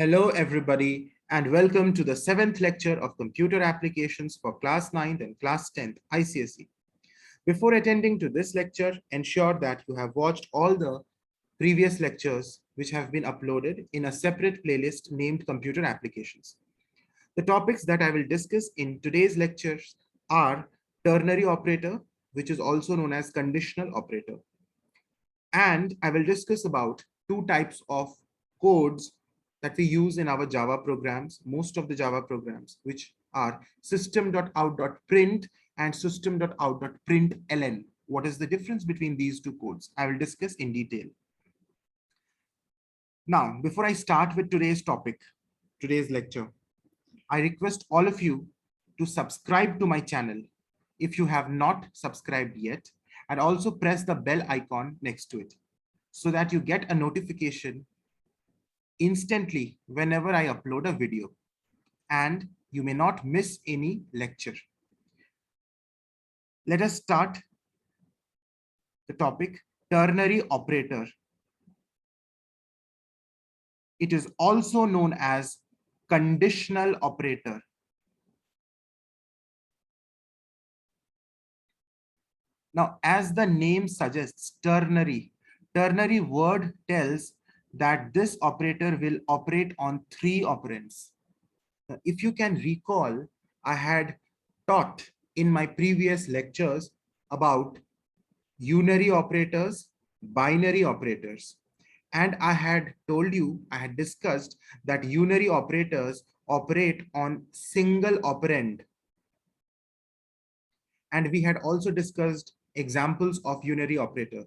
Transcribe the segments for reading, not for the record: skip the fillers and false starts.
Hello, everybody, and welcome to the seventh lecture of Computer Applications for Class 9th and Class 10th ICSE. Before attending to this lecture, ensure that you have watched all the previous lectures which have been uploaded in a separate playlist named Computer Applications. The topics that I will discuss in today's lectures are ternary operator, which is also known as conditional operator. And I will discuss about two types of codes that we use in our Java programs, most of the Java programs, which are system.out.print and system.out.println. What is the difference between these two codes? I will discuss in detail. Now, before I start with today's topic, today's lecture, I request all of you to subscribe to my channel if you have not subscribed yet, and also press the bell icon next to it so that you get a notification instantly whenever I upload a video, and you may not miss any lecture. Let us start the topic, ternary operator. It is also known as conditional operator. Now, as the name suggests, ternary word tells that this operator will operate on three operands. If you can recall, I had taught in my previous lectures about unary operators, binary operators. And I had told you, I had discussed that unary operators operate on single operand. And we had also discussed examples of unary operator.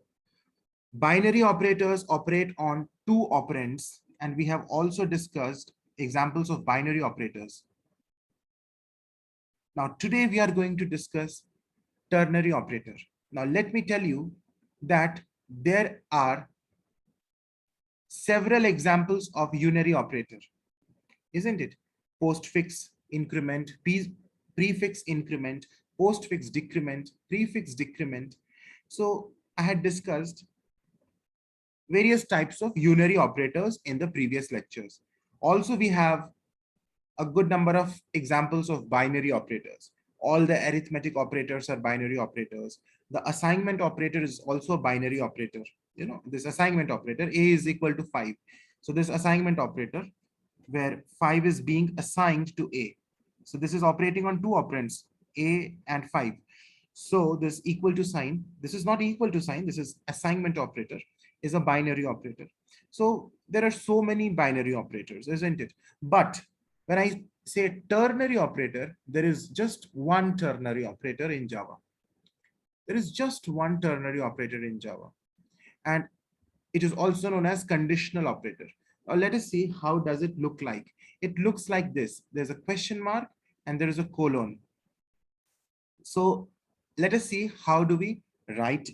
Binary operators operate on two operands, and we have also discussed examples of binary operators. Now, today we are going to discuss ternary operator. Now, let me tell you that there are several examples of unary operator, isn't it? Postfix increment, prefix increment, postfix decrement, prefix decrement. So I had discussed various types of unary operators in the previous lectures. Also, we have a good number of examples of binary operators. All the arithmetic operators are binary operators. The assignment operator is also a binary operator. You know, this assignment operator, A is equal to 5. So this assignment operator where 5 is being assigned to A. So this is operating on two operands, A and 5. So this equal to sign, this is not equal to sign, this is assignment operator, is a binary operator. So there are so many binary operators, isn't it? But when I say ternary operator, there is just one ternary operator in Java. There is just one ternary operator in Java. And it is also known as conditional operator. Now let us see how does it look like. It looks like this. There's a question mark and there is a colon. So let us see how do we write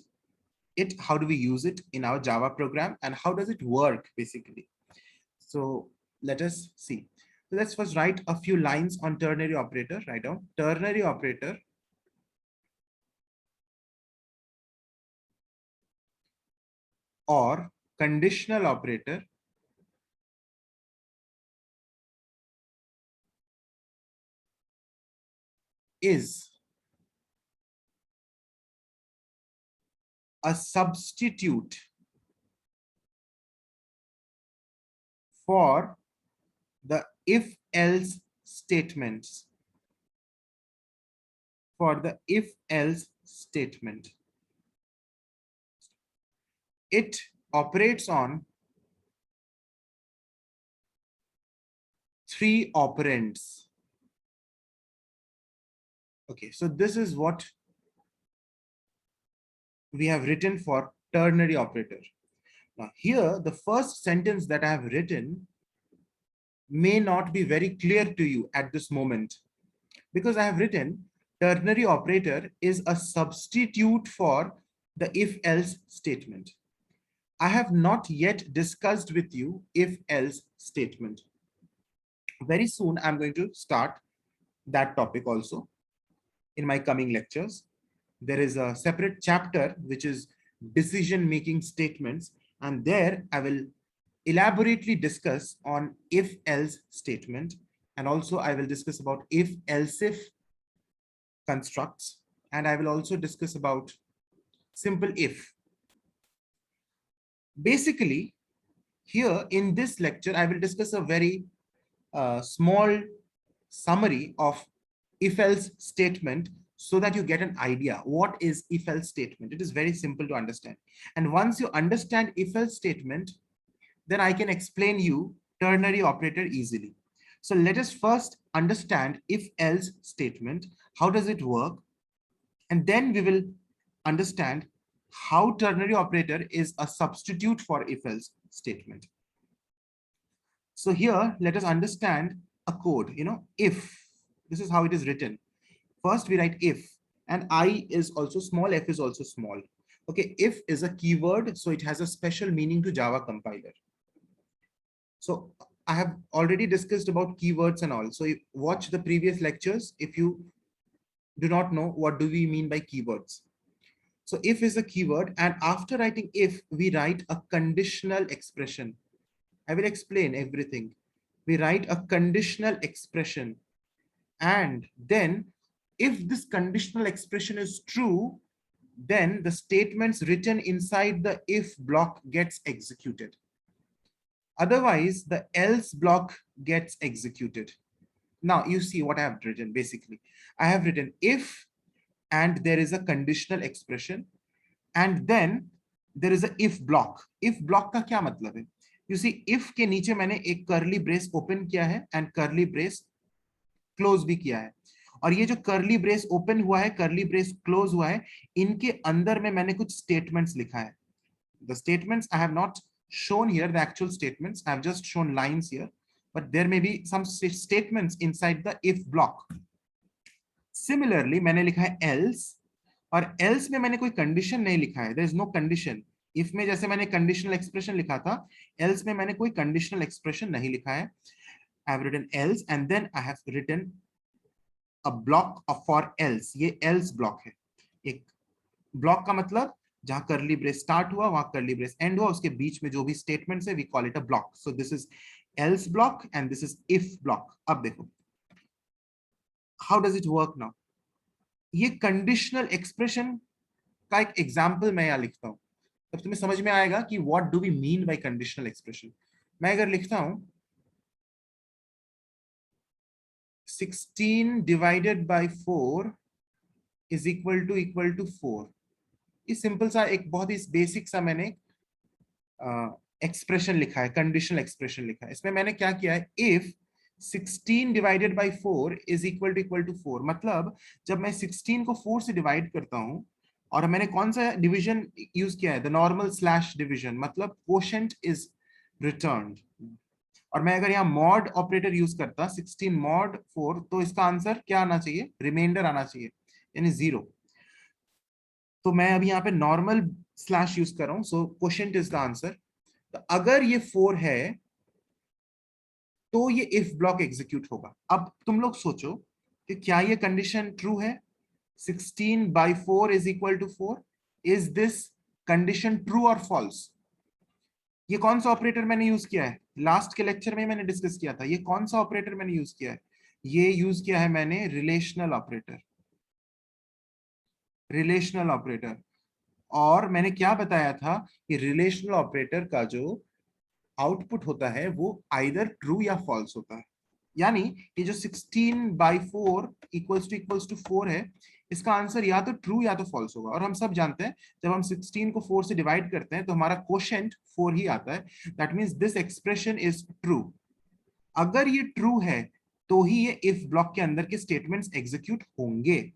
it, how do we use it in our Java program, and how does it work basically. So let us see. So let's first write a few lines on ternary operator. Write down ternary operator or conditional operator is a substitute for the if-else statements. For the if-else statement. It operates on three operands. Okay, so this is what we have written for ternary operator. Now here, the first sentence that I have written may not be very clear to you at this moment, because I have written ternary operator is a substitute for the if-else statement. I have not yet discussed with you if-else statement. Very soon, I'm going to start that topic also in my coming lectures. There is a separate chapter which is decision-making statements, and there I will elaborately discuss on if else statement, and also I will discuss about if else if constructs, and I will also discuss about simple if. Basically, here in this lecture, I will discuss a very small summary of if else statement so that you get an idea what is if else statement. It is very simple to understand. And once you understand if else statement, then I can explain you ternary operator easily. So let us first understand if else statement. How does it work? And then we will understand how ternary operator is a substitute for if else statement. So here, let us understand a code, if. This is how it is written. First, we write if, and I is also small, f is also small. Okay, if is a keyword, so it has a special meaning to Java compiler. So I have already discussed about keywords and all. So watch the previous lectures if you do not know what do we mean by keywords. So if is a keyword, and after writing if, we write a conditional expression. I will explain everything. We write a conditional expression, and then if this conditional expression is true, then the statements written inside the if block gets executed. Otherwise, the else block gets executed. Now you see what I have written. Basically, I have written if, and there is a conditional expression, and then there is a if block. If block का क्या मतलब है? You see, if के नीचे मैंने एक curly brace open किया है and curly brace close भी किया है, और ये जो curly brace open हुआ है, curly brace close हुआ है, इनके अंदर में मैंने कुछ statements लिखा है. The statements I have not shown here, the actual statements. I have just shown lines here, but there may be some statements inside the if block. Similarly, मैंने लिखा है else, और else में मैंने कोई condition नहीं लिखा है. There is no condition. If में जैसे मैंने conditional expression लिखा था, else में मैंने कोई conditional expression नहीं लिखा है. I have written else, and then I have written a block of for else. ये else block है. एक block का मतलब जहां curly brace start हुआ वहां curly brace end हुआ, उसके बीच में जो भी statements है, we call it a block. So this is else block and this is if block. अब देखो, how does it work now? ये conditional expression का एक example मैं यहाँ लिखता हूं, तब तुम्हें समझ में आएगा कि what do we mean by conditional expression. मैं अगर लिखता हूं 16 divided by 4 is equal to 4. इस सिंपल सा एक बहुत ही बेसिक सा मैंने एक्सप्रेशन लिखा है, कंडीशनल एक्सप्रेशन लिखा है. इसमें मैंने क्या किया है, if 16 divided by 4 is equal to 4. मतलब जब मैं 16 को 4 से डिवाइड करता हूं, और मैंने कौन सा डिवीजन यूज किया है, द नॉर्मल स्लैश डिवीजन, मतलब क्वोशेंट इज रिटर्न्ड. और मैं अगर यहाँ मॉड ऑपरेटर यूज करता 16 मॉड 4, तो इसका आंसर क्या आना चाहिए, रिमाइंडर आना चाहिए, यानी 0. तो मैं अभी यहाँ पे नॉर्मल स्लैश यूज कर रहा हूं, सो क्वोशेंट इज द आंसर. तो अगर ये 4 है तो ये इफ ब्लॉक एग्जीक्यूट होगा. अब तुम लोग सोचो कि क्या ये कंडीशन ट्रू है, 16 by 4 is equal to 4. Is this condition true और फॉल्स? ये कौन सा ऑपरेटर मैंने यूज किया है, लास्ट के लेक्चर में मैंने डिस्कस किया था. ये कौन सा ऑपरेटर मैंने यूज किया है, ये यूज किया है मैंने रिलेशनल ऑपरेटर. Relational operator. और मैंने क्या बताया था कि रिलेशनल ऑपरेटर का जो आउटपुट होता है वो आइदर ट्रू या फॉल्स होता है. यानी कि जो 16 by 4 इक्वल्स टू 4 है, इसका आंसर या तो ट्रू या तो फॉल्स होगा. और हम सब जानते हैं जब हम 16 को 4 से डिवाइड करते हैं तो हमारा क्वोशेंट 4 ही आता है. That means this expression is true. अगर ये ट्रू है तो ही ये इफ ब्लॉक के अंदर के स्टेटमेंट्स एग्जीक्यूट होंगे,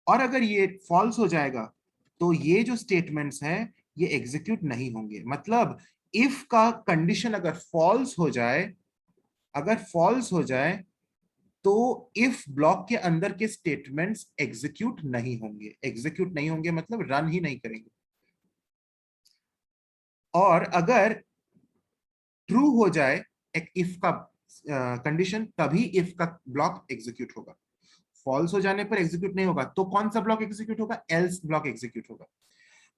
और अगर ये फॉल्स हो जाएगा तो ये जो स्टेटमेंट्स है ये एग्जीक्यूट नहीं होंगे. मतलब इफ का कंडीशन अगर फॉल्स हो जाए तो इफ ब्लॉक के अंदर के स्टेटमेंट्स एग्जीक्यूट नहीं होंगे. एग्जीक्यूट नहीं होंगे मतलब रन ही नहीं करेंगे. और अगर ट्रू हो जाए एक इफ का कंडीशन, तभी इफ का ब्लॉक एग्जीक्यूट होगा. फॉल्स हो जाने पर एग्जीक्यूट नहीं होगा. तो कौन सा ब्लॉक एग्जीक्यूट होगा, एल्स ब्लॉक एग्जीक्यूट होगा.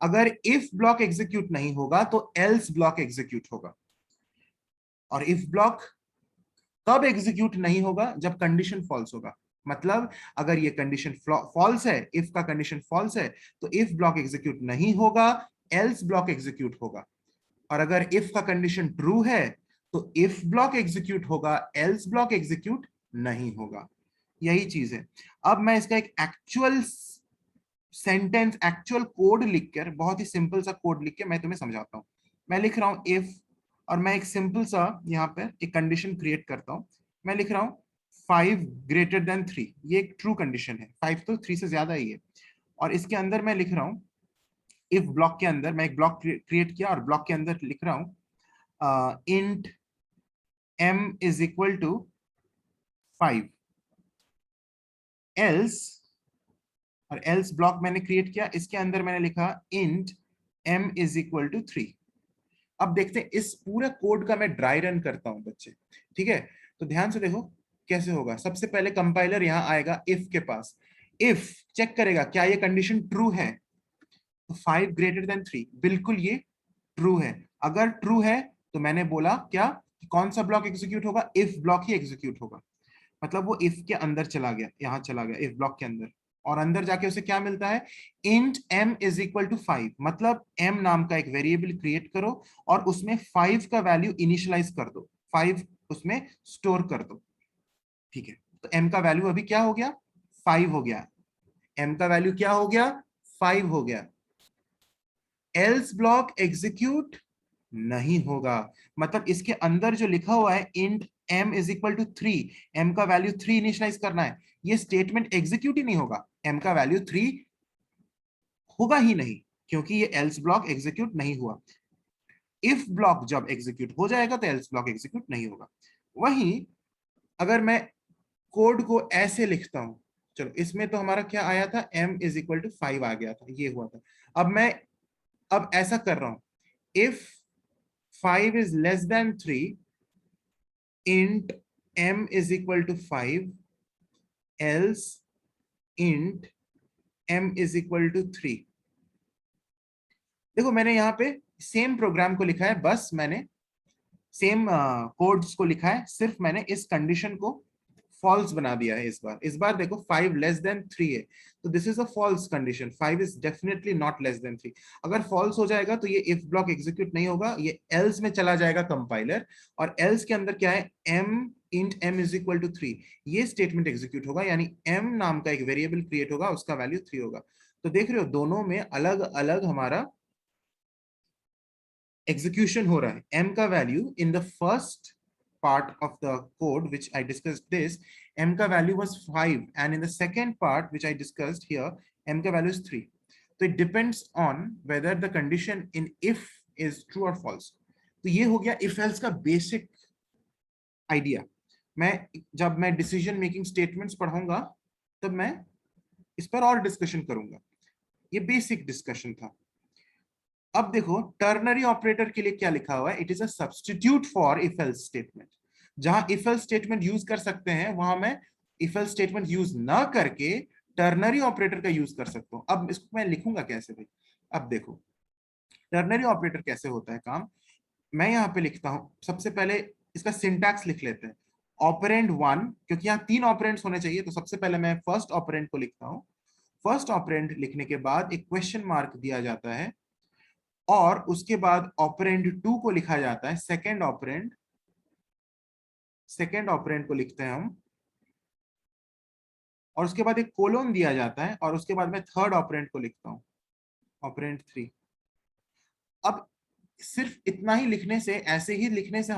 अगर इफ ब्लॉक एग्जीक्यूट नहीं होगा तो एल्स ब्लॉक एग्जीक्यूट होगा. और इफ ब्लॉक कब एग्जीक्यूट नहीं होगा? जब कंडीशन फॉल्स होगा। मतलब अगर ये कंडीशन फॉल्स है, इफ का कंडीशन फॉल्स है, तो इफ ब्लॉक एग्जीक्यूट नहीं होगा, एल्स ब्लॉक एग्जीक्यूट होगा। और अगर इफ का कंडीशन ट्रू है तो इफ ब्लॉक एग्जीक्यूट होगा, एल्स ब्लॉक एग्जीक्यूट नहीं होगा। यही चीज है। अब मैं इसका एक एक्चुअल सेंटेंस, एक्चुअल कोड लिखकर, बहुत ही सिंपल सा कोड लिख के मैं तुम्हें समझाता हूं। मैं लिख रहा हूं इफ, और मैं एक सिंपल सा यहाँ पे एक कंडीशन क्रिएट करता हूं। मैं लिख रहा हूं 5 ग्रेटर देन 3, ये एक ट्रू कंडीशन है, 5 तो 3 से ज्यादा ही है। और इसके अंदर मैं लिख रहा हूं, इफ ब्लॉक के अंदर मैं एक ब्लॉक क्रिएट किया और ब्लॉक के अंदर लिख रहा हूं int m is equal to 5, else, और एल्स ब्लॉक मैंने क्रिएट किया, इसके अंदर मैंने लिखा int m is equal to 3। अब देखते हैं इस पूरे कोड का मैं ड्राई रन करता हूं बच्चे, ठीक है? तो ध्यान से देखो कैसे होगा। सबसे पहले कंपाइलर यहां आएगा इफ के पास, इफ चेक करेगा क्या ये कंडीशन ट्रू है। तो 5 ग्रेटर देन 3, बिल्कुल ये ट्रू है। अगर ट्रू है तो मैंने बोला क्या, कौन सा ब्लॉक एग्जीक्यूट होगा? इफ ब्लॉक ही एग्जीक्यूट होगा। मतलब वो इफ के अंदर चला गया, यहां चला गया इफ ब्लॉक के अंदर, और अंदर जाके उसे क्या मिलता है? Int m is equal to 5। मतलब m नाम का एक वेरिएबल क्रिएट करो और उसमें 5 का वैल्यू इनिशियलाइज कर दो, 5 उसमें स्टोर कर दो, ठीक है? तो m का वैल्यू अभी क्या हो गया? 5 हो गया। m का वैल्यू क्या हो गया? 5 हो गया। एल्स ब्लॉक एग्जीक्यूट नहीं होगा। मतलब इसके अंदर जो लिखा हुआ है int m is equal to 3, m का वैल्यू 3 इनिशियलाइज करना है, ये स्टेटमेंट एग्जीक्यूट ही नहीं होगा। m का वैल्यू 3 होगा ही नहीं, क्योंकि ये एल्स ब्लॉक एग्जीक्यूट नहीं हुआ। इफ ब्लॉक जब एग्जीक्यूट हो जाएगा तो एल्स ब्लॉक एग्जीक्यूट नहीं होगा। वहीं अगर मैं कोड को ऐसे लिखता हूं, चलो इसमें तो हमारा क्या आया था? m इज इक्वल टू 5 आ गया था, ये हुआ था। अब मैं अब ऐसा कर रहा हूं, if 5 is less than 3, int m is equal to 5, else int m is equal to 3। देखो मैंने यहाँ पे सेम प्रोग्राम को लिखा है, बस मैंने सेम कोड्स को लिखा है, सिर्फ मैंने इस कंडीशन को फॉल्स बना दिया है इस बार देखो 5 लेस देन 3 है, तो this is a false condition, 5 is definitely not less than 3। अगर फॉल्स हो जाएगा तो ये इफ ब्लॉक एग्जीक्यूट नहीं होगा, ये एल्स में चला जाएगा कंपाइलर, और एल्स के अंदर क्या है? m int m is equal to 3, ये स्टेटमेंट एग्जीक्यूट होगा, यानी m नाम का एक वेरिएबल क्रिएट होगा, उसका वैल्यू 3 होगा। तो देख रहे हो दोनों में अलग अलग हमारा एग्जीक्यूशन हो रहा है। m का value in the first part of the code which I discussed this, m का value was 5, and in the second part which I discussed here, m का value is 3। So it depends on whether the condition in if is true or false। तो ये हो गया if else का basic idea. मैं जब मैं decision making statements पढ़ाऊंगा तब मैं इस पर और डिस्कशन करूंगा, ये बेसिक डिस्कशन था। अब देखो टर्नरी ऑपरेटर के लिए क्या लिखा हुआ है? It is a substitute for if else statement. जहां इफ एल्स स्टेटमेंट यूज कर सकते हैं वहां मैं इफ एल्स स्टेटमेंट यूज ना करके टर्नरी ऑपरेटर का यूज कर सकता हूं। अब इसको मैं लिखूंगा कैसे भाई? अब देखो टर्नरी ऑपरेटर कैसे होता है काम। मैं यहाँ पे लिखता हूं, सबसे पहले इसका सिंटैक्स लिख लेते हैं। ऑपरेंड 1, क्योंकि यहाँ 3 ऑपरेंड्स होने चाहिए, तो सबसे पहले मैं फर्स्ट ऑपरेंड को लिखता हूँ। फर्स्ट ऑपरेंड लिखने के बाद एक क्वेश्चन मार्क दिया जाता है, और उसके बाद ऑपरेंड 2 को लिखा जाता है, सेकेंड ऑपरेंड को लिखते हैं हम, और उसके बाद एक कोलोन दिया जाता है, और उसके बाद मैं थर्ड ऑपरेंड को लिखता हूं, ऑपरेंड 3। अब सिर्फ इतना ही लिखने से, ऐसे ही लिखने से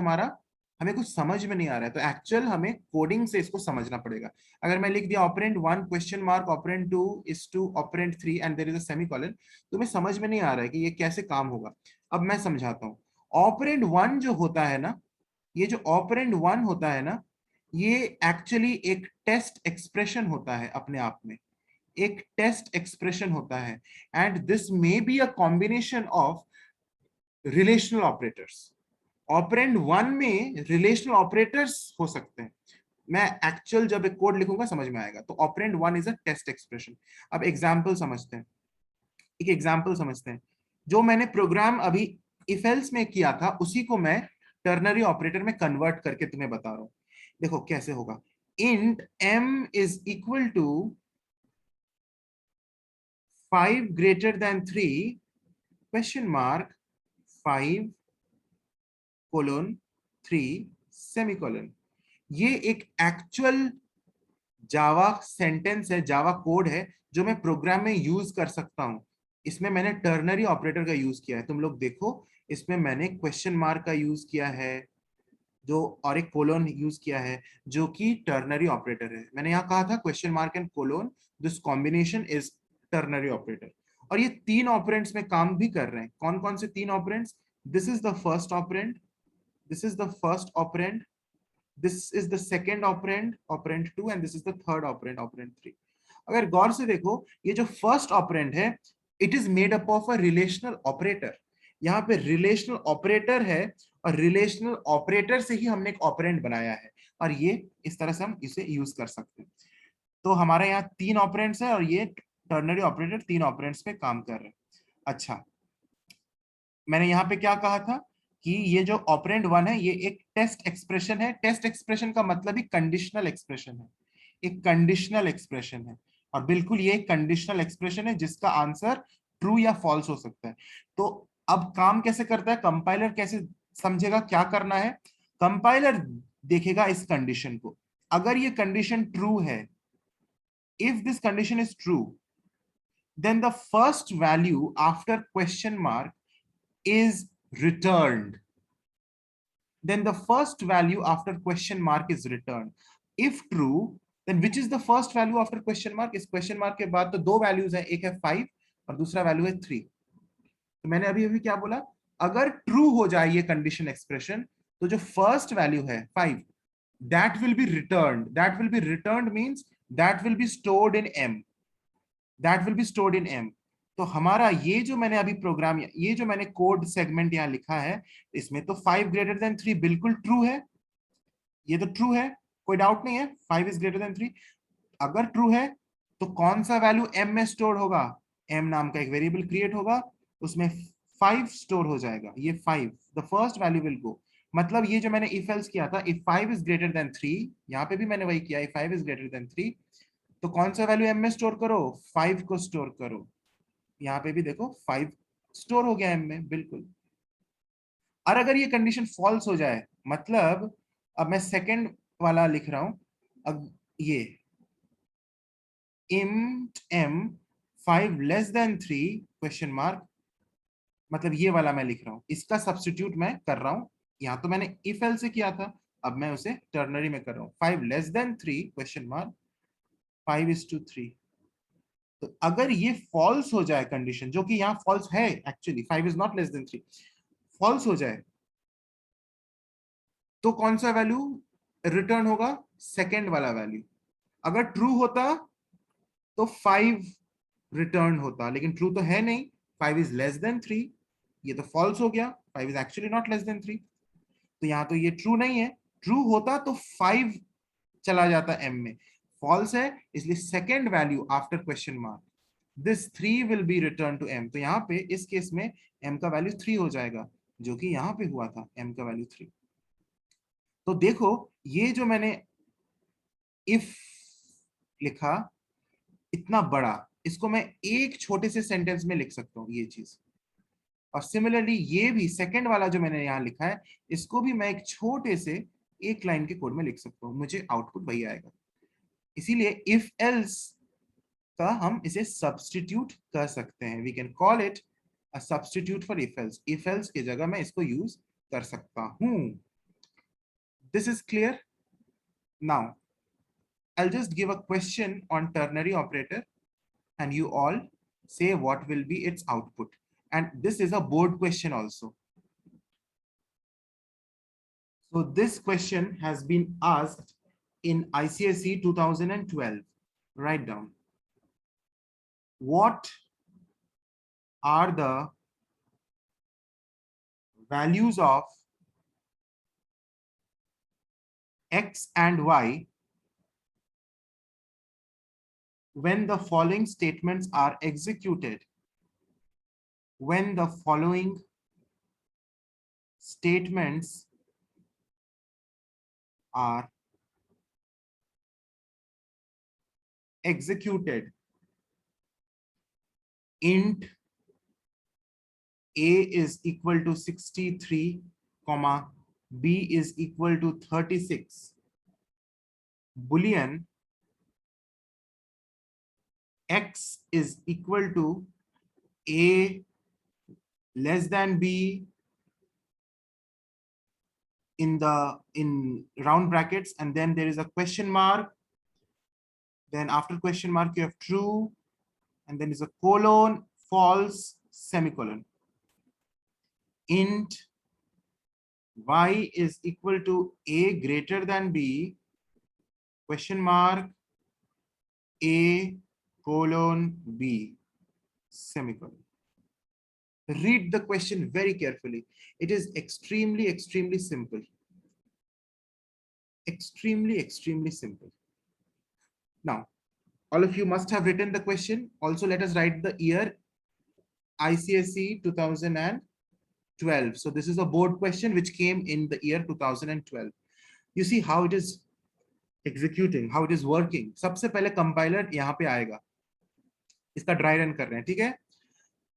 हमें कुछ समझ में नहीं आ रहा है, तो एक्चुअल हमें कोडिंग से इसको समझना पड़ेगा। अगर मैं लिख दिया operand 1 question mark operand 2 is to operand 3 and there is a semicolon, तो मैं समझ में नहीं आ रहा है कि ये कैसे काम होगा। अब मैं समझाता हूँ। ऑपरेंड 1 जो होता है ना, ये जो ऑपरेंड 1 होता है ना, ये एक्चुअली एक टेस्ट एक्सप्रेशन होता है, अपने आप में एक टेस्ट एक्सप्रेशन होता है, and this may be a combination of relational operators. Operand 1 में रिलेशनल ऑपरेटर्स हो सकते हैं, मैं एक्चुअल जब एक कोड लिखूंगा समझ में आएगा। तो operand 1 is a test expression. अब एग्जांपल समझते हैं, एक एग्जांपल समझते हैं। जो मैंने प्रोग्राम अभी इफ एल्स में किया था, उसी को मैं टर्नरी ऑपरेटर में कन्वर्ट करके तुम्हें बता रहा हूं। देखो कैसे होगा। Int m is equal to 5 greater than 3 question mark 5 colon 3 semicolon. ये एक एक्चुअल जावा सेंटेंस है, जावा कोड है जो मैं प्रोग्राम में यूज कर सकता हूं। इसमें मैंने टर्नरी ऑपरेटर का यूज किया है, तुम लोग देखो। इसमें मैंने क्वेश्चन मार्क का यूज किया है जो, और एक कोलोन यूज किया है जो कि टर्नरी ऑपरेटर है। मैंने यहाँ कहा था question mark and colon, this combination is ternary operator. और ये तीन ऑपरेंड्स में काम भी कर रहे हैं। कौन कौन से तीन operands? This is the first operand, this is the first operand, this is the second operand, operand 2, and this is the third operand, operand 3। अगर गौर से देखो, ये जो फर्स्ट ऑपरेंड है, it is made up of a relational operator. यहाँ पे relational operator है, और रिलेशनल ऑपरेटर से ही हमने एक ऑपरेंड बनाया है, और ये इस तरह से हम इसे यूज कर सकते हैं। तो हमारे यहाँ तीन ऑपरेंड्स है, और ये टर्नरी ऑपरेटर तीन ऑपरेंड्स पे काम कर रहे हैं। अच्छा, मैंने यहाँ पे क्या कहा था कि ये जो ऑपरेंड वन है ये एक टेस्ट एक्सप्रेशन है। टेस्ट एक्सप्रेशन का मतलब ही कंडीशनल एक्सप्रेशन है, एक कंडीशनल एक्सप्रेशन है। और बिल्कुल ये एक कंडीशनल एक्सप्रेशन है जिसका आंसर ट्रू या फॉल्स हो सकता है। तो अब काम कैसे करता है कंपाइलर, कैसे समझेगा क्या करना है? कंपाइलर देखेगा इस कंडीशन को, अगर ये कंडीशन ट्रू है, if this condition is true, then the first value after question mark is returned. Then the first value after question mark is returned. If true, then which is the first value after question mark? इस question mark के बाद तो दो values हैं, एक है 5 और दूसरा value है 3। तो मैंने अभी अभी क्या बोला? अगर true हो जाए ये condition expression, तो जो first value है 5, that will be returned. That will be returned means that will be stored in M. That will be stored in M. तो हमारा ये जो मैंने अभी प्रोग्राम, ये जो मैंने कोड सेगमेंट यहाँ लिखा है, इसमें तो 5 ग्रेटर देन 3 बिल्कुल ट्रू है। ये तो ट्रू है, कोई डाउट नहीं है, 5 इज ग्रेटर देन 3। अगर ट्रू है तो कौन सा वैल्यू m में स्टोर होगा? m नाम का एक वेरिएबल क्रिएट होगा, उसमें 5 स्टोर हो जाएगा। ये 5 the first value will go. मतलब ये जो मैंने इफ एल्स किया था, इफ 5 इज ग्रेटर देन 3, यहाँ पे भी मैंने वही किया, इफ 5 इज ग्रेटर देन 3, तो कौन सा वैल्यू m में स्टोर करो? 5 को स्टोर करो। यहाँ पे भी देखो 5 स्टोर हो गया m में, बिल्कुल। और अगर ये कंडीशन फॉल्स हो जाए, मतलब अब मैं सेकंड वाला लिख रहा हूं, अब ये int m 5 less than 3 question mark, मतलब ये वाला मैं लिख रहा हूं, इसका सब्स्टिट्यूट मैं कर रहा हूं। यहाँ तो मैंने इफ एल से किया था, अब मैं उसे टर्नरी में कर रहा हूं। 5 लेस देन 3 क्वेश्चन मार्क 5:3। तो अगर ये फॉल्स हो जाए कंडीशन, जो कि यहाँ फॉल्स है actually, 5 is not less than 3, false हो जाए, तो कौन सा वैल्यू रिटर्न होगा? सेकेंड वाला वैल्यू। अगर ट्रू होता तो 5 रिटर्न होता, लेकिन ट्रू तो है नहीं, 5 इज लेस देन 3, ये तो फॉल्स हो गया, 5 is actually not less than 3। तो यहाँ तो ये ट्रू नहीं है। ट्रू होता तो 5 चला जाता m में, फॉल्स है, इसलिए second value after question mark, this 3 will be return to m। तो यहाँ पे इस केस में m का वैल्यू 3 हो जाएगा, जो कि यहाँ पे हुआ था, m का वैल्यू 3। तो देखो ये जो मैंने इफ लिखा इतना बड़ा, इसको मैं एक छोटे से सेंटेंस में लिख सकता हूँ ये चीज। और सिमिलरली ये भी सेकंड वाला जो मैंने यहाँ लिखा है, इसको भी मैं एक छोटे से एक लाइन के कोड में लिख सकता हूँ, मुझे आउटपुट वही आएगा। इसीलिए इफ एल्स का हम इसे सब्स्टिट्यूट कर सकते हैं, we can call it a substitute for if else. If else की जगह मैं इसको यूज कर सकता हूं। This is clear? Now I'll just give a question on ternary operator, and you all say what will be its output. And this is a board question also. So this question has been asked in ICSE 2012. Write down. What are the values of X and Y when the following statements are executed? When the following statements are executed, int a is equal to 63, comma b is equal to 36, boolean x is equal to a less than b in round brackets, and then there is a question mark, then after question mark you have true, and then is a colon, false, semicolon. Int y is equal to a greater than b, question mark, a colon b, semicolon. Read the question very carefully. It is extremely simple. Extremely simple. Now, all of you must have written the question. Also, let us write the year, ICSE 2012. So this is a board question which came in the year 2012. You see how it is executing, how it is working. सबसे पहले compiler यहाँ पे आएगा, इसका dry run कर रहे हैं, ठीक है?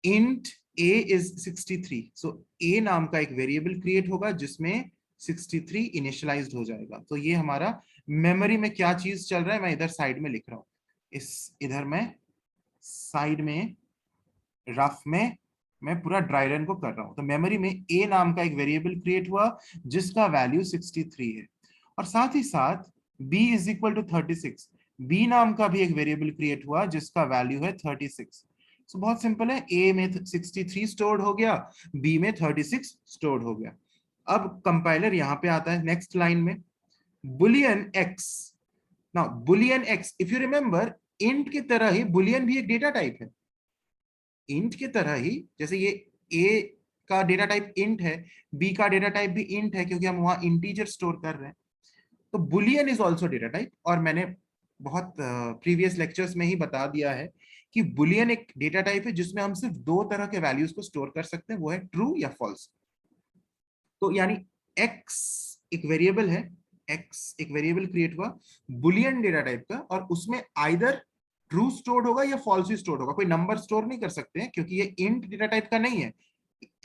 Int a is 63. So a नाम का एक वेरिएबल क्रिएट होगा जिसमें 63 इनिशियलाइज्ड हो जाएगा. तो ये हमारा मेमोरी में क्या चीज चल रहा है मैं इधर साइड में लिख रहा हूं. इधर मैं साइड में रफ में मैं पूरा ड्राई रन को कर रहा हूं. तो मेमोरी में a नाम का एक वेरिएबल क्रिएट हुआ जिसका वैल्यू 63 है, और साथ ही साथ b is equal to 36. b नाम का भी एक वेरिएबल क्रिएट हुआ जिसका वैल्यू है 36. तो बहुत सिंपल है, a में 63 स्टोर्ड हो गया, b में 36 स्टोर्ड हो गया. अब कंपाइलर यहां पे आता है नेक्स्ट लाइन में, Boolean x. Now Boolean x, if you remember, int की तरह ही बुलियन भी एक डेटा टाइप है. इंट की तरह ही जैसे ये a का डेटा टाइप इंट है, b का डेटा टाइप भी इंट है क्योंकि हम वहां इंटीजर स्टोर कर रहे हैं. तो Boolean is also data type, और मैंने बहुत प्रीवियस लेक्चर्स में ही बता दिया है कि बुलियन एक डेटा टाइप है जिसमें हम सिर्फ दो तरह के वैल्यूज को स्टोर कर सकते हैं, वो है ट्रू या फॉल्स. तो यानी x एक वेरिएबल है, x एक वेरिएबल क्रिएट हुआ बुलियन डेटा टाइप का, और उसमें आइदर ट्रू स्टोर्ड होगा या फॉल्स ही स्टोर्ड होगा. कोई नंबर स्टोर नहीं कर सकते हैं क्योंकि ये इंट डेटा टाइप का नहीं है,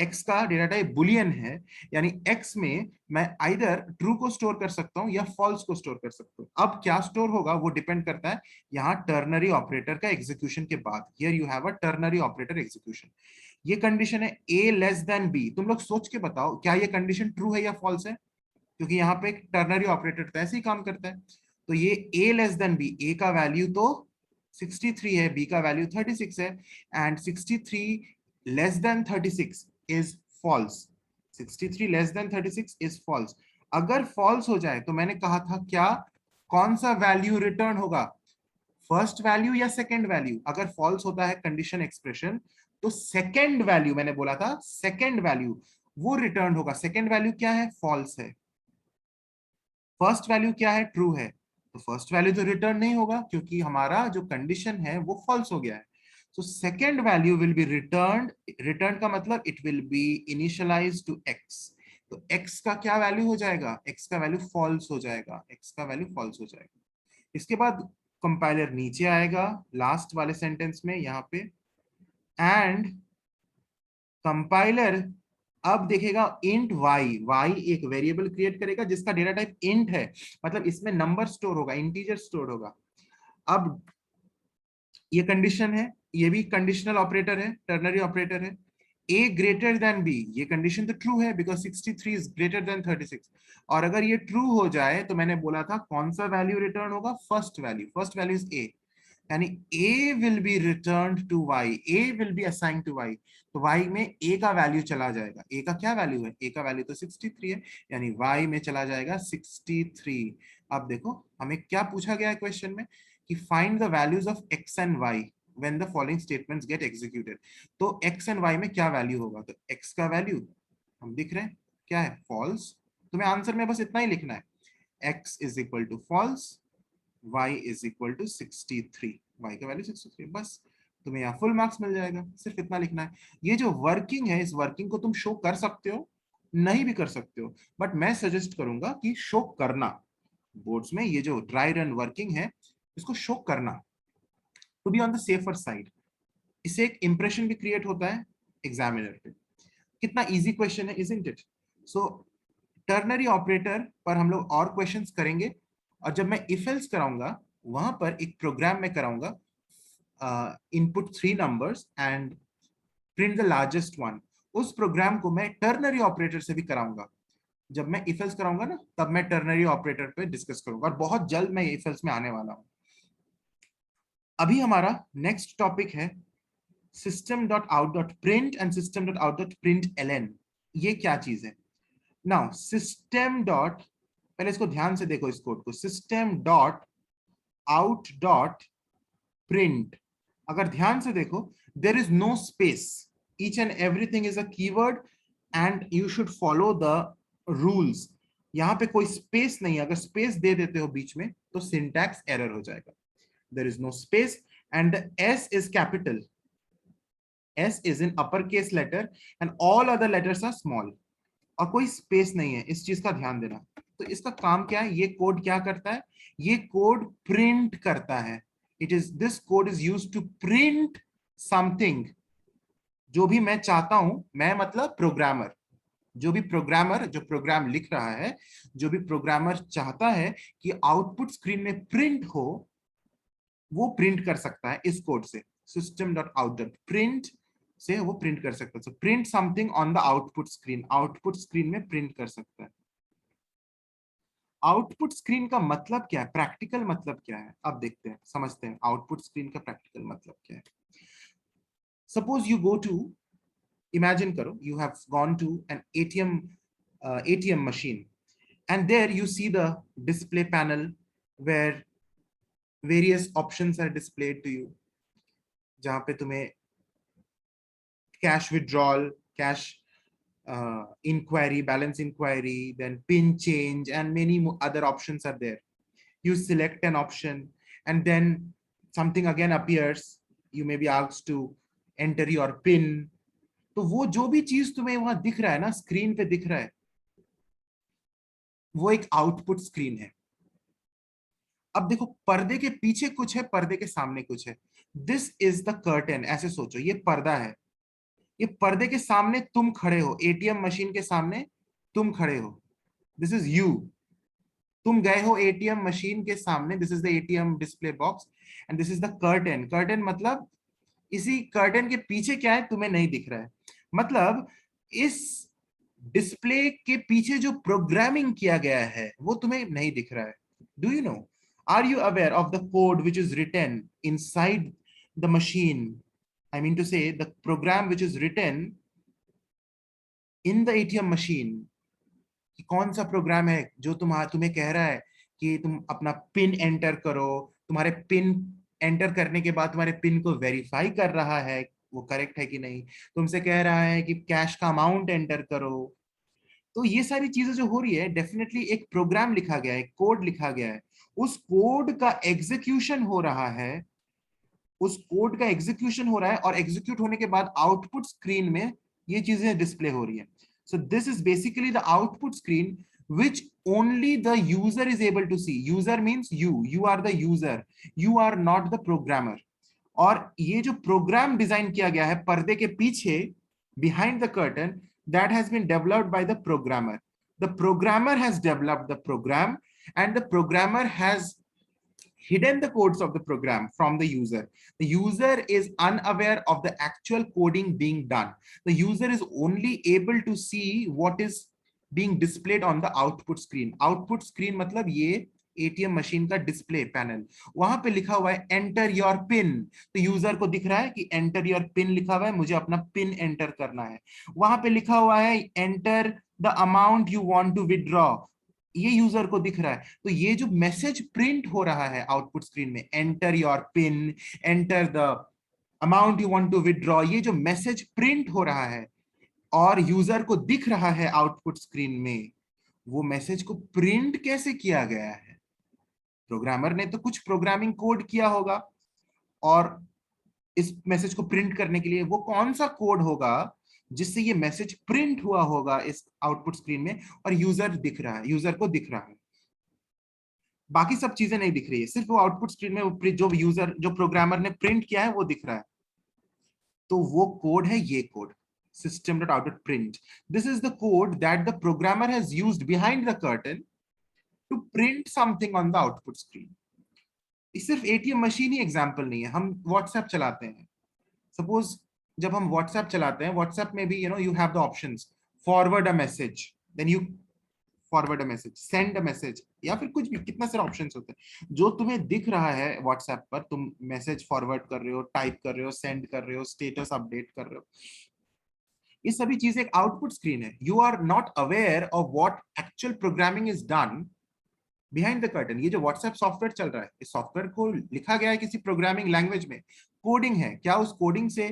x का डेटा टाइप बुलियन है. यानी x में मैं आइदर ट्रू को स्टोर कर सकता हूं या फॉल्स को स्टोर कर सकता हूं. अब क्या स्टोर होगा वो डिपेंड करता है यहाँ टर्नरी ऑपरेटर का एग्जीक्यूशन के बाद. Here you have a ternary operator execution. ये कंडीशन है a लेस देन b. तुम लोग सोच के बताओ क्या ये कंडीशन ट्रू है या फॉल्स है, क्योंकि यहाँ पे एक टर्नरी ऑपरेटर तो ऐसे ही काम करता है. तो ये a less than b, a का वैल्यू तो 63 है, b का वैल्यू 36 है, and 63 less than 36 is false. 63 less than 36 is false. अगर फॉल्स हो जाए तो मैंने कहा था क्या, कौन सा वैल्यू रिटर्न होगा, फर्स्ट वैल्यू या सेकंड वैल्यू. अगर फॉल्स होता है कंडीशन एक्सप्रेशन तो सेकंड वैल्यू, मैंने बोला था सेकंड वैल्यू वो रिटर्न होगा. सेकंड वैल्यू क्या है, फॉल्स है. फर्स्ट वैल्यू क्या है, ट्रू है. तो फर्स्ट वैल्यू तो रिटर्न नहीं होगा क्योंकि हमारा जो कंडीशन है वो फॉल्स हो गया है. So second value will be returned. Return का मतलब it will be initialized to x. तो x का क्या वैल्यू हो जाएगा, x का वैल्यू फॉल्स हो जाएगा, x का वैल्यू फॉल्स हो जाएगा. इसके बाद कंपाइलर नीचे आएगा लास्ट वाले सेंटेंस में यहाँ पे, एंड कंपाइलर अब देखेगा इंट y. y एक वेरिएबल क्रिएट करेगा जिसका डेटा टाइप इंट है, मतलब इसमें नंबर स्टोर होगा, इंटीजर स्टोर होगा. अब ये कंडीशन है, ये भी कंडीशनल ऑपरेटर है, टर्नरी ऑपरेटर है. a ग्रेटर देन b, ये कंडीशन तो ट्रू है बिकॉज 63 इज ग्रेटर देन 36. और अगर ये ट्रू हो जाए तो मैंने बोला था कौन सा वैल्यू रिटर्न होगा, first value. First value is a, यानी a will be returned to y, a will be assigned to y. तो y में a का वैल्यू चला जाएगा. a का क्या वैल्यू है, a का वैल्यू तो 63 है, यानी y में चला जाएगा 63. अब देखो हमें क्या पूछा गया है क्वेश्चन में कि find the values of x and y when the following statements get executed. तो x and y में क्या वैल्यू होगा, तो x का वैल्यू हम दिख रहे हैं क्या है, फॉल्स. तुम्हें आंसर में बस इतना ही लिखना है, x is equal to false, y is equal to 63. y का वैल्यू 63, बस तुम्हें यहाँ फुल मार्क्स मिल जाएगा. सिर्फ इतना लिखना है. ये जो वर्किंग है, इस वर्किंग को तुम शो कर सकते हो, नहीं भी कर सकते हो, बट मैं सजेस्ट करूंगा कि शो करना. बोर्ड्स में ये जो ड्राई रन वर्किंग है इसको शो करना, to be on the safer side. इससे एक इंप्रेशन भी क्रिएट होता है एग्जामिनर पे। कितना इजी क्वेश्चन है, isn't it? So ternary operator पर हम लोग और क्वेश्चंस करेंगे, और जब मैं इफ एल्स कराऊंगा वहां पर एक प्रोग्राम में कराऊंगा, input 3 numbers and print the largest one. उस प्रोग्राम को मैं टर्नरी ऑपरेटर से भी कराऊंगा। जब मैं इफ एल्स कराऊंगा ना, तब मैं टर्नरी ऑपरेटर पे डिस्कस करूंगा, और बहुत जल्द मैं इफ एल्स में आने वाला हूं। अभी हमारा नेक्स्ट टॉपिक है system.out.print and system.out.println। ये क्या चीज है? नाउ सिस्टम डॉट, पहले इसको ध्यान से देखो इस कोड को, system dot out dot print. अगर ध्यान से देखो, there is no space, each and everything is a keyword and you should follow the rules. यहां पे कोई स्पेस नहीं है, अगर स्पेस दे देते हो बीच में तो सिंटैक्स एरर हो जाएगा। There is no space and S is capital, S is in uppercase letter and all other letters are small। और कोई स्पेस नहीं है, इस चीज का ध्यान देना। तो इसका काम क्या है, ये कोड क्या करता है? ये कोड प्रिंट करता है। It is, this code is used to print something. जो भी मैं चाहता हूं, मैं मतलब प्रोग्रामर, जो भी प्रोग्रामर जो प्रोग्राम लिख रहा है, जो भी प्रोग्रामर चाहता है कि आउटपुट स्क्रीन में प्रिंट हो, वो प्रिंट कर सकता है इस कोड से। System dot out dot print से वो प्रिंट कर सकता है। So print something on the output screen, output screen में प्रिंट कर सकता है। आउटपुट स्क्रीन का मतलब क्या है, प्रैक्टिकल मतलब क्या है, अब देखते हैं, समझते हैं आउटपुट स्क्रीन का प्रैक्टिकल मतलब क्या है। Suppose you go to, imagine करो you have gone to an ATM machine and there you see the display panel where various options are displayed to you, जहां पे तुम्हें cash withdrawal, cash inquiry, balance inquiry, then pin change, and many other options are there. You select an option and then something again appears. You may be asked to enter your pin. तो वो जो भी चीज तुम्हें वहां दिख रहा है ना, स्क्रीन पे दिख रहा है, वो एक आउटपुट स्क्रीन है। अब देखो, पर्दे के पीछे कुछ है, पर्दे के सामने कुछ है। दिस इज द कर्टेन, ऐसे सोचो, ये पर्दा है। ये पर्दे के सामने तुम खड़े हो, एटीएम मशीन के सामने तुम खड़े हो, दिस इज यू। तुम गए हो एटीएम मशीन के सामने, this is the ATM display box and this is the curtain. Curtain मतलब इसी कर्टेन के पीछे क्या है तुम्हें नहीं दिख रहा है। मतलब इस डिस्प्ले के पीछे जो प्रोग्रामिंग किया गया है वो तुम्हें नहीं दिख रहा है। Do you know, are you aware of the code which is written inside the machine? I mean to say the program which is written in the ATM machine, कि कौन सा प्रोग्राम है जो तुम्हें कह रहा है कि तुम अपना पिन एंटर करो, तुम्हारे पिन एंटर करने के बाद तुम्हारे पिन को वेरीफाई कर रहा है वो करेक्ट है कि नहीं, तुमसे कह रहा है कि कैश का अमाउंट एंटर करो। तो ये सारी चीजें जो हो रही है, डेफिनेटली एक प्रोग्राम लिखा गया है, कोड लिखा गया है, उस कोड का एग्जीक्यूशन हो रहा है, उस कोड का एग्जीक्यूशन हो रहा है, और एग्जीक्यूट होने के बाद आउटपुट स्क्रीन में ये चीजें डिस्प्ले हो रही है। So this is basically the output screen which only the user is able to see. User means you are the user, you are not the programmer। और ये जो प्रोग्राम डिजाइन किया गया है पर्दे के पीछे, behind the curtain, that has been developed by the programmer। The programmer has developed the program and the programmer has hidden the codes of the program from the user. The user is unaware of the actual coding being done. The user is only able to see what is being displayed on the output screen। Output screen मतलब ये ATM machine का display panel, वहां पे लिखा हुआ है enter your pin. तो user को दिख रहा है कि एंटर योर पिन लिखा हुआ है, मुझे अपना पिन एंटर करना है। वहां पे लिखा हुआ है enter the amount you want to withdraw, ये यूजर को दिख रहा है। तो ये जो मैसेज प्रिंट हो रहा है आउटपुट स्क्रीन में, enter your pin, enter the amount you want to withdraw, ये जो मैसेज प्रिंट हो रहा है और यूजर को दिख रहा है आउटपुट स्क्रीन में, वो मैसेज को प्रिंट कैसे किया गया है? प्रोग्रामर ने तो कुछ प्रोग्रामिंग कोड किया होगा, और इस मैसेज को प्रिंट करने के लिए वो कौन सा कोड होगा जिससे ये मैसेज प्रिंट हुआ होगा इस आउटपुट स्क्रीन में, और यूजर दिख रहा है, यूजर को दिख रहा है। बाकी सब चीजें नहीं दिख रही है, सिर्फ वो आउटपुट स्क्रीन में जो यूजर जो प्रोग्रामर ने प्रिंट किया है वो दिख रहा है। तो वो कोड है ये code, system.out.print. This is the code that the programmer has used behind the curtain to print something on the output screen. ये सिर्फ एटीएम मशीन ही एग्जांपल नहीं है, हम व्हाट्सएप चलाते हैं, सपोज जब हम व्हाट्सएप चलाते हैं, व्हाट्सएप में भी you have the options, forward a message, then you forward a message, send a message, या फिर कुछ भी, कितना सारे ऑप्शंस होते हैं। जो तुम्हें दिख रहा है व्हाट्सएप पर, तुम मैसेज फॉरवर्ड कर रहे हो, टाइप कर रहे हो, सेंड कर रहे हो, स्टेटस अपडेट कर रहे हो, ये सभी चीजें एक आउटपुट स्क्रीन है। You are not aware of what actual programming is done behind the curtain. ये जो व्हाट्सएप सॉफ्टवेयर चल रहा है, इस सॉफ्टवेयर को लिखा गया है किसी प्रोग्रामिंग लैंग्वेज में, कोडिंग है, क्या उस कोडिंग से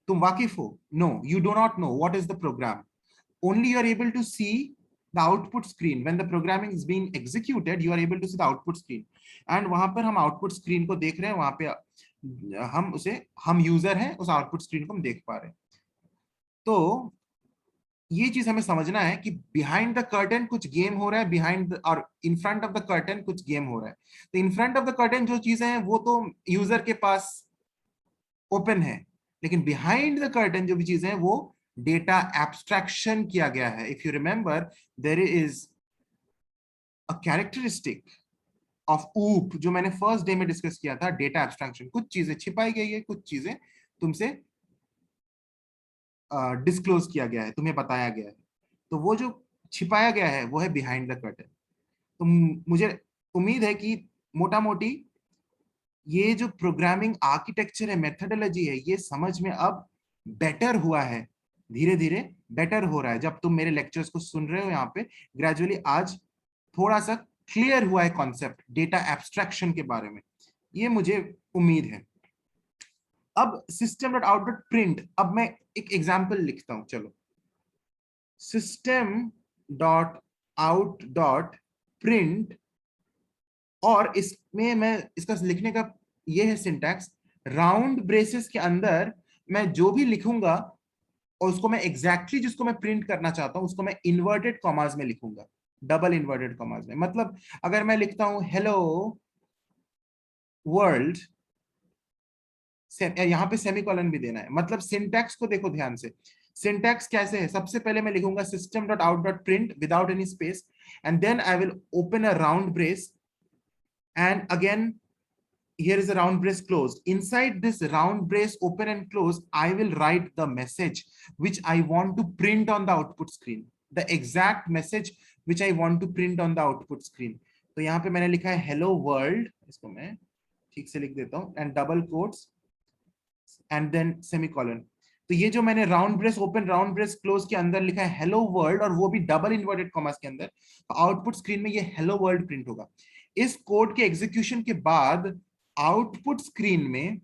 तुम वाकिफ हो? No, you do not know what is the program, only you are able to see the output screen when the programming is being executed, you are able to see the output screen, and वहां पर हम output screen को देख रहे हैं, वहां पे हम यूजर हैं, उस output screen को हम देख पा रहे हैं। तो ये चीज हमें समझना है कि बिहाइंड द कर्टन कुछ गेम हो रहा है, बिहाइंड और in front of the curtain कुछ गेम हो रहा है। तो in front of the curtain जो चीजें हैं वो तो यूजर के पास ओपन है, लेकिन बिहाइंड द कर्टन जो भी चीजें हैं वो डेटा एब्स्ट्रैक्शन किया गया है। If you remember, there is a characteristic of OOP जो मैंने फर्स्ट डे में डिस्कस किया था, डेटा एब्स्ट्रैक्शन। कुछ चीजें छिपाई गई है, कुछ चीजें तुमसे डिस्क्लोज किया गया है, तुम्हें बताया गया है। तो वो जो छिपाया गया है वो है बिहाइंड द कर्टन। तो मुझे उम्मीद है कि मोटा मोटी ये जो प्रोग्रामिंग आर्किटेक्चर है, मेथडोलॉजी है, ये समझ में अब बेटर हुआ है, धीरे धीरे बेटर हो रहा है। जब तुम मेरे लेक्चर्स को सुन रहे हो यहाँ पे, ग्रेजुअली आज थोड़ा सा क्लियर हुआ है कॉन्सेप्ट डेटा एब्स्ट्रैक्शन के बारे में, ये मुझे उम्मीद है। अब system.out.print, अब मैं एक एग्जांपल लिखता हूं, चलो। system.out.print, और इसमें मैं इसका लिखने का ये है सिंटैक्स, राउंड ब्रेसेस के अंदर मैं जो भी लिखूंगा और उसको मैं एग्जैक्टली जिसको मैं प्रिंट करना चाहता हूं उसको मैं इन्वर्टेड कॉमास में लिखूंगा, डबल इन्वर्टेड कॉमास में। मतलब अगर मैं लिखता हूं हेलो वर्ल्ड, यहां पे सेमीकोलन भी देना है। मतलब सिंटैक्स को देखो ध्यान से, सिंटैक्स कैसे है। सबसे पहले मैं लिखूंगा system.out.print without any space, and then I will open a round brace, and again here is a round brace closed. Inside this round brace open and close, I will write the message which I want to print on the output screen, the exact message which I want to print on the output screen. तो यहाँ पे मैंने लिखा है hello world, इसको मैं ठीक से लिख देता हूँ, and double quotes and then semicolon। तो ये जो मैंने round brace open round brace close के अंदर लिखा है हेलो वर्ल्ड, और वो भी डबल इन्वर्टेड कॉमास के अंदर, तो आउटपुट स्क्रीन में ये हेलो वर्ल्ड प्रिंट होगा। इस कोड के एग्जीक्यूशन के बाद आउटपुट स्क्रीन में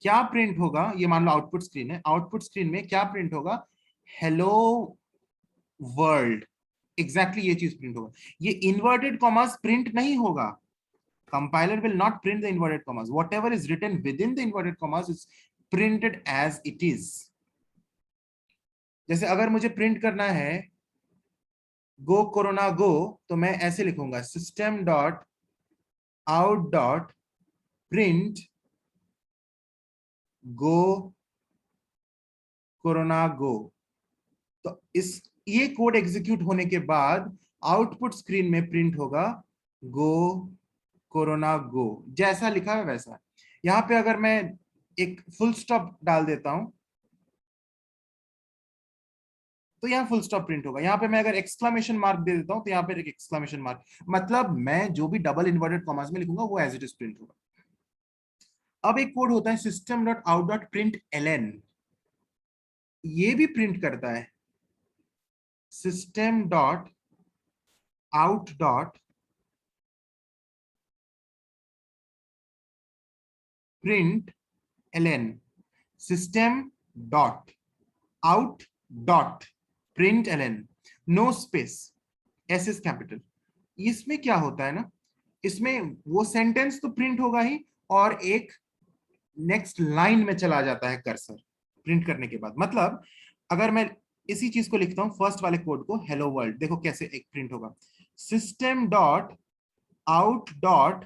क्या प्रिंट होगा, ये मान लो आउटपुट स्क्रीन है, आउटपुट स्क्रीन में क्या प्रिंट होगा, हेलो वर्ल्ड, एग्जैक्टली ये चीज प्रिंट होगा। ये इन्वर्टेड कॉमास प्रिंट नहीं होगा, compiler will not print the inverted commas, whatever is written within the inverted commas is printed as it is। जैसे अगर मुझे प्रिंट करना है गो कोरोना गो, तो मैं ऐसे लिखूंगा system.out.print गो कोरोना गो। तो इस ये कोड एग्जीक्यूट होने के बाद आउटपुट स्क्रीन में प्रिंट होगा गो कोरोना गो, जैसा लिखा है वैसा। यहां पे अगर मैं एक फुल स्टॉप डाल देता हूं तो यहाँ फुल स्टॉप प्रिंट होगा। यहाँ पे मैं अगर एक्सक्लेमेशन मार्क दे देता हूं तो यहाँ पे एक एक्सक्लेमेशन मार्क, मतलब मैं जो भी डबल इन्वर्टेड कॉमास में लिखूंगा वो एज इट इज प्रिंट होगा। अब एक कोड होता है system.out.println, ये भी प्रिंट करता है system.out.println, system.out.println, no space, S is capital. इसमें क्या होता है ना, इसमें वो सेंटेंस तो प्रिंट होगा ही, और एक नेक्स्ट लाइन में चला जाता है कर्सर प्रिंट करने के बाद। मतलब अगर मैं इसी चीज को लिखता हूं फर्स्ट वाले कोड को, हेलो वर्ल्ड, देखो कैसे एक प्रिंट होगा, system.out.println out dot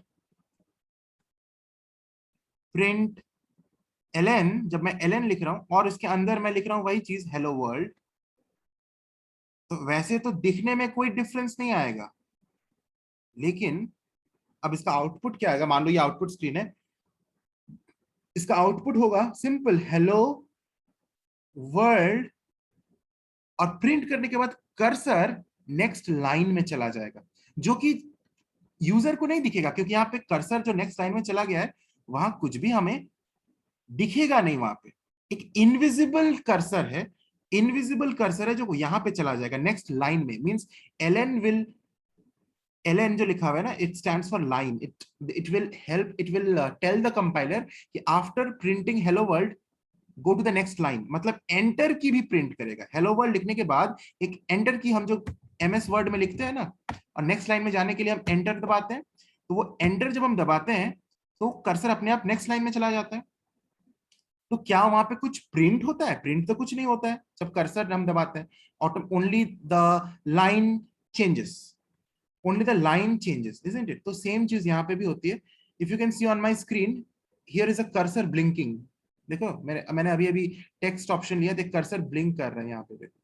print LN, जब मैं एलएन लिख रहा हूं और इसके अंदर मैं लिख रहा हूं वही चीज हेलो वर्ल्ड, तो वैसे तो दिखने में कोई डिफरेंस नहीं आएगा, लेकिन अब इसका आउटपुट क्या आएगा? मान लो ये आउटपुट स्क्रीन है, इसका आउटपुट होगा सिंपल हेलो वर्ल्ड, और प्रिंट करने के बाद कर्सर नेक्स्ट लाइन में चला जाएगा, जो कि यूजर को नहीं दिखेगा, क्योंकि यहाँ पे कर्सर जो नेक्स्ट लाइन में चला गया है वहां कुछ भी हमें दिखेगा नहीं। वहां पे एक इनविजिबल कर्सर है, इनविजिबल कर्सर है जो यहाँ पे चला जाएगा नेक्स्ट लाइन में। मींस एलएन विल, एलएन जो लिखा हुआ है ना, it stands for line, it will help, it will tell the compiler कि after printing hello world go to the next line, मतलब एंटर की भी प्रिंट करेगा। हेलो वर्ल्ड लिखने के बाद एक एंटर की, हम जो एमएस वर्ड में लिखते हैं ना, और नेक्स्ट लाइन में जाने के लिए हम एंटर दबाते हैं, तो वो एंटर जब हम दबाते हैं तो कर्सर अपने आप नेक्स्ट लाइन में चला जाता है। तो क्या वहां पे कुछ प्रिंट होता है? प्रिंट तो कुछ नहीं होता है जब कर्सर हम दबाते हैं, auto only the line changes, only the line changes, isn't it? तो सेम चीज यहाँ पे भी होती है। If you can see on my screen, here is a cursor blinking. देखो मैंने अभी अभी टेक्स्ट ऑप्शन लिया, देख कर्सर ब्लिंक कर रहा है यहाँ पे, देखो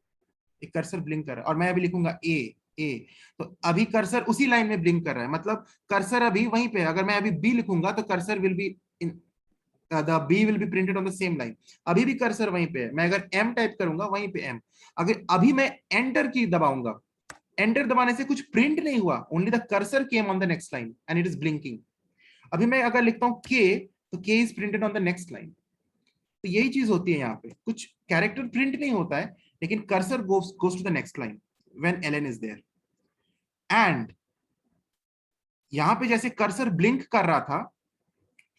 एक कर्सर ब्लिंक कर रहा है, और मैं अभी लिखूंगा ए ए, तो अभी कर्सर उसी लाइन में ब्लिंक कर रहा है, मतलब कर्सर अभी वहीं पे। अगर मैं अभी बी लिखूंगा तो cursor will be in, the b will be printed on the same line. अभी भी कर्सर वहीं पे है। मैं अगर एम टाइप करूंगा वहीं पे एम। अगर अभी मैं एंटर की दबाऊंगा, एंटर दबाने से कुछ प्रिंट नहीं हुआ, only the cursor came on the next line and it is blinking. अभी मैं अगर लिखता हूं के, तो के is printed on the next line. तो यही चीज होती है यहाँ पे, कुछ कैरेक्टर प्रिंट नहीं होता है, लेकिन cursor goes to the next line when LN is there. And यहाँ पे जैसे कर्सर ब्लिंक कर रहा था,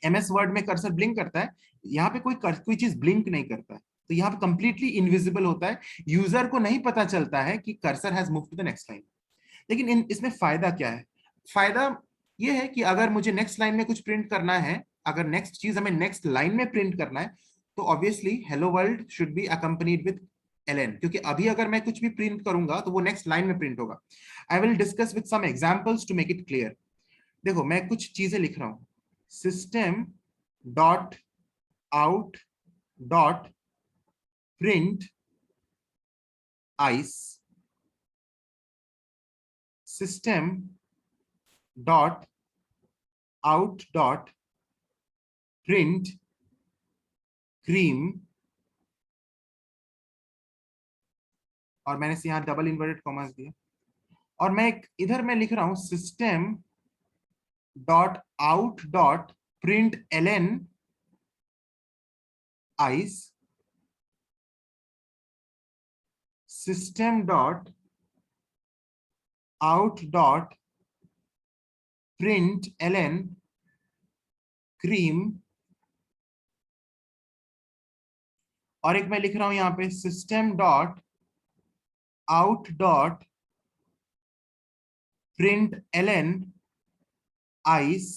एमएस वर्ड में कर्सर ब्लिंक करता है, यहाँ पे कोई चीज ब्लिंक नहीं करता है, तो यहाँ पे कंप्लीटली इनविजिबल होता है, यूजर को नहीं पता चलता है कि cursor has move to the next line. लेकिन इसमें फायदा क्या है? फायदा ये है कि अगर मुझे नेक्स्ट लाइन में कुछ प्रिंट करना है, अगर नेक्स्ट चीज हमें नेक्स्ट लाइन में प्रिंट करना है, तो obviously hello world should be accompanied with LN, क्योंकि अभी अगर मैं कुछ भी प्रिंट करूंगा तो वो नेक्स्ट लाइन में प्रिंट होगा। I will discuss with some examples to make it clear. देखो मैं कुछ चीजें लिख रहा हूं, system dot out dot print ice, system dot out dot print cream, और मैंने से यहाँ डबल इन्वर्टेड कॉमास दिया, और मैं इधर मैं लिख रहा हूं system dot out dot print LN ice, system dot out dot print LN cream, और एक मैं लिख रहा हूं यहाँ पे system dot out dot print LN ice,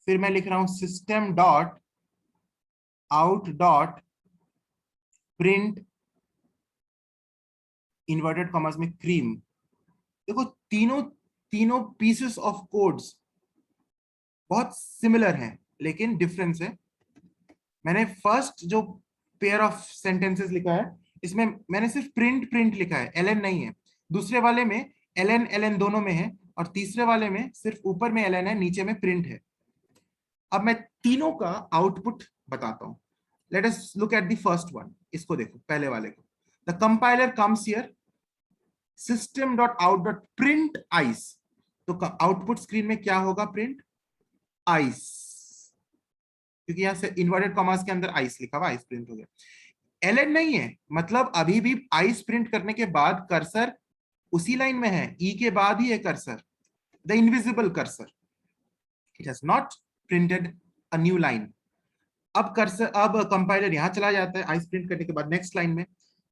फिर मैं लिख रहा हूं system dot out dot print inverted commas में क्रीम। देखो तीनों तीनों पीसेस ऑफ कोड्स बहुत सिमिलर हैं, लेकिन डिफरेंस है। मैंने फर्स्ट जो पेयर ऑफ सेंटेंसेस लिखा है, इसमें मैंने सिर्फ प्रिंट प्रिंट लिखा है, एलएन नहीं है। दूसरे वाले में एलएन एलएन दोनों में है, और तीसरे वाले में सिर्फ ऊपर में एलएन है, नीचे में प्रिंट है। अब मैं तीनों का आउटपुट बताता हूं। Let us look at the first one. इसको देखो, पहले वाले को। The compiler comes here, system dot out dot print ice, तो आउटपुट स्क्रीन में क्या होगा? प्रिंट आइस, क्योंकि यहां से इन्वर्टेड कॉमास के अंदर आइस लिखा हुआ, आइस प्रिंट हो गया। एलएन नहीं है, मतलब अभी भी आइस प्रिंट करने के बाद कर्सर उसी लाइन में है, ई के बाद ही है cursor, the invisible cursor, it has not printed a new line. अब कर्सर, अब कंपाइलर यहां चला जाता है आइस प्रिंट करने के बाद नेक्स्ट लाइन में,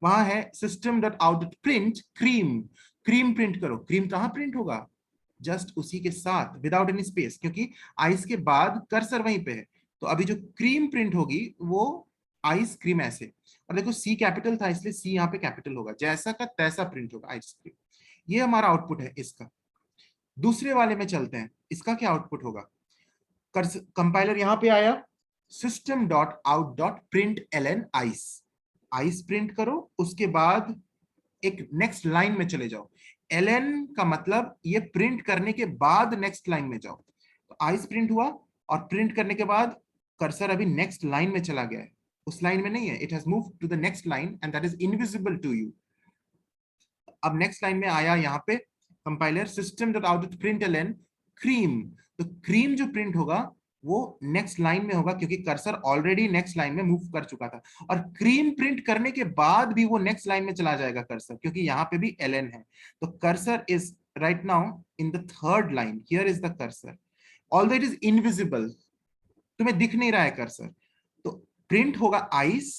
वहां है system dot out dot print cream, cream print करो। क्रीम कहां प्रिंट होगा? जस्ट उसी के साथ, विदाउट एनी स्पेस, क्योंकि आइस के बाद कर्सर वहीं पे है। तो अभी जो क्रीम प्रिंट होगी वो आइस क्रीम ऐसे, और देखो सी कैपिटल था इसलिए सी यहाँ पे कैपिटल होगा, जैसा का तैसा प्रिंट होगा आइस क्रीम। ये हमारा आउटपुट है इसका। दूसरे वाले में चलते हैं, इसका क्या आउटपुट होगा? कंपाइलर यहां पे आया, system dot out dot print LN ice, ice print करो, उसके बाद एक नेक्स्ट लाइन में चले जाओ। एलन का मतलब ये प्रिंट करने के बाद नेक्स्ट लाइन में जाओ। तो आइस प्रिंट हुआ और प्रिंट करने के बाद कर्सर अभी नेक्स्ट लाइन में चला गया है, उस लाइन में नहीं है, it has moved to the next line and that is invisible to you. अब नेक्स्ट लाइन में आया यहाँ पे compiler system dot out dot print LN cream, तो क्रीम जो प्रिंट होगा वो नेक्स्ट लाइन में होगा क्योंकि कर्सर ऑलरेडी नेक्स्ट लाइन में मूव कर चुका था, और क्रीम प्रिंट करने के बाद भी वो नेक्स्ट लाइन में चला जाएगा कर्सर, क्योंकि यहाँ पे भी एलन है। तो cursor is right now in the third line, here is the cursor, although it is invisible, तुम्हें दिख नहीं रहा है कर्सर। तो प्रिंट होगा ice,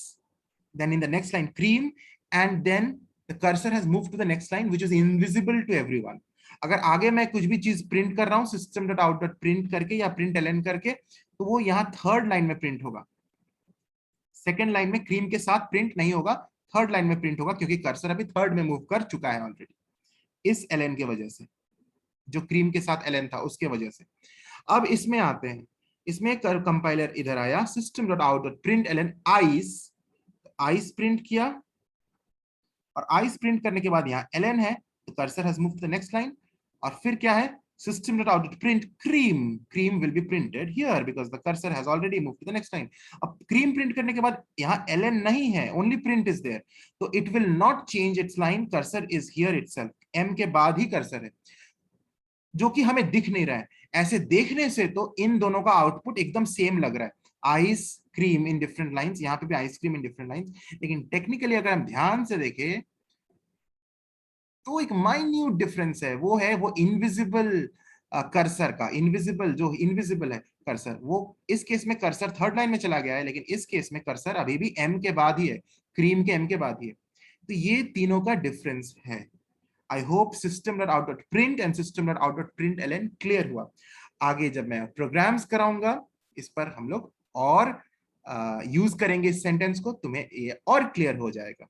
then in the next line cream, and then the cursor has moved to the next line which is invisible to everyone. अगर आगे मैं कुछ भी चीज प्रिंट कर रहा हूं system dot out dot print करके या प्रिंट एलन करके, तो वो यहाँ थर्ड लाइन में प्रिंट होगा, सेकंड लाइन में क्रीम के साथ प्रिंट नहीं होगा, थर्ड लाइन में प्रिंट होगा क्योंकि कर्सर अभी थर्ड में मूव कर चुका है ऑलरेडी, इस एलन की वजह से, जो क्रीम के साथ एलन था उसके वजह से। अब इसमें आते हैं, इसमें कंपाइलर इधर आया system dot out dot print LN ice, ice print किया, और आइस प्रिंट करने के बाद यहाँ एलन है, तो cursor has moved to the next line, और फिर क्या है system dot out dot print cream, cream will be printed here because the cursor has already moved to the next line. अब क्रीम प्रिंट करने के बाद यहाँ एलन नहीं है, ओनली प्रिंट इज देयर, तो it will not change its line, cursor is here itself, M के बाद ही कर्सर है, जो कि हमें दिख नहीं रहा है। ऐसे देखने से तो इन दोनों का आउटपुट एकदम सेम लग रहा है, ice cream in different lines, यहाँ पे भी आइसक्रीम इन डिफरेंट लाइंस, लेकिन टेक्निकली अगर हम ध्यान से देखें तो एक माइन्यूट डिफरेंस है, वो है वो इनविजिबल कर्सर का, इनविजिबल जो इनविजिबल है कर्सर, वो इस केस में कर्सर थर्ड लाइन में चला गया है, लेकिन इस केस में कर्सर अभी भी एम के बाद ही है, क्रीम के एम के बाद ही है। तो ये तीनों का डिफरेंस है। I hope system dot out dot print and system dot out dot print LN clear हुआ। आगे जब मैं प्रोग्राम्स कराऊंगा इस पर हम लोग और यूज करेंगे इस सेंटेंस को, तुम्हें ये और क्लियर हो जाएगा।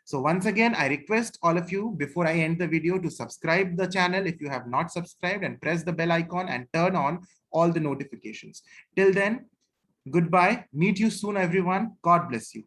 So once again, I request all of you before I end the video to subscribe the channel if you have not subscribed, and press the bell icon and turn on all the notifications. Till then, goodbye. Meet you soon, everyone. God bless you.